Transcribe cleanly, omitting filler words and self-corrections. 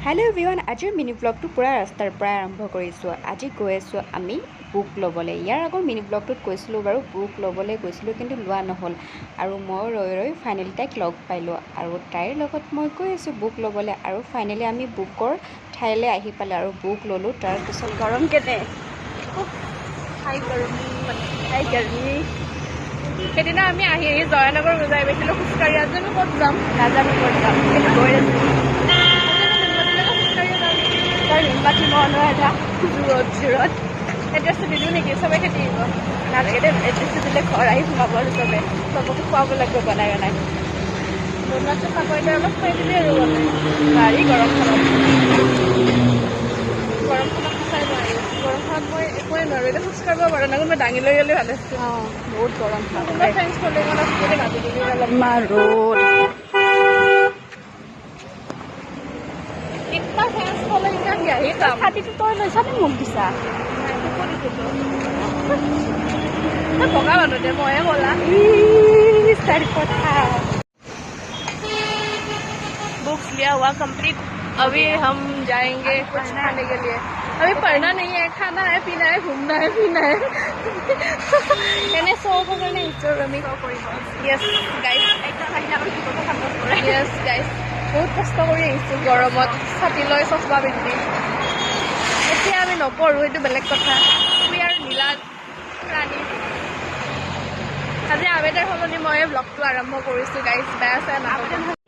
Hello' everyone, আজিৰ mini ব্লগটো পূৰা ৰাস্তাৰ পৰাই আৰম্ভ কৰিছোঁ। আজি গৈ আছোঁ আমি বুক ল'বলৈ। ইয়াৰ আগৰ মিনি ব্লগটোত কৈছিলোঁ বাৰু বুক ল'বলৈ গৈছিলোঁ, কিন্তু লোৱা নহ'ল। আৰু মই ৰৈ ফাইনেলি তাইক লগ পালোঁ আৰু তাইৰ লগত মই গৈ আছোঁ বুক ল'বলৈ। আৰু ফাইনেলি আমি বুকৰ ঠাইলৈ আহি পালোঁ আৰু বুক ল'লোঁ। তাৰপিছত গৰম কেনে গৰমি সেইদিনা আমি আহি জয়ানগৰ বজাই গৈছিলোঁ খোজকাঢ়ি। আজি আমি ক'ত যাম নাজানো ক'ত যাম, কিন্তু গৈ আছোঁ। তাৰ নিমবাতি মনৰ এটা জোৰত এড্ৰেছটো দিলোঁ নেকি? চবে খেতি দিব নালাগে দে। এড্ৰেছটো দিলে ঘৰ আহি সোমাব চবে, চবকে খুৱাব লাগিব বনাই বনোৱাটো পাকৈতে অলপ খুৱাই দিবি আৰু বনাই নোৱাৰি গৰমখনত। গৰমখনত সঁচাই নোৱাৰি। গৰমখনত মই একোৱে নোৱাৰোঁ। এতিয়া খোজকাঢ়িব পাৰোঁ না, কোনোবাই দাঙি লৈ গ'লে ভাল আছিল। বহুত গৰম কোনোবা ফ্ৰেণ্ডছ কলিঙত আছে যদি মাতি দিবি অলপ। ইমান ৰ'দ। ইমান ফ্ৰেণ্ডছ কলিং কি আহি কাম ছাতিটো তই লৈছানে মোক দিছা? বগা মানুহ দে, মইহে ক'লা। চাৰি কথা बुक्स लिया हुआ कंप्लीट। अभी हम जाएंगे कुछ खाने के लिए। अभी पढ़ना नहीं है, खाना है, पीना है, घूमना है, पीना है। एने शो करने इच्छुक यस गाइस बहुत कष्ट কৰি আহিছোঁ গৰমত, ছাতি লৈ চশমা পিন্ধি। এতিয়া আমি নপঢ়োঁ, এইটো বেলেগ কথা। আমি আৰু নীলা প্ৰাণী। আজি আবেদৰ সলনি মই ব্লগটো আৰম্ভ কৰিছোঁ গাইছ, বেয়া চেয়া নাপাব।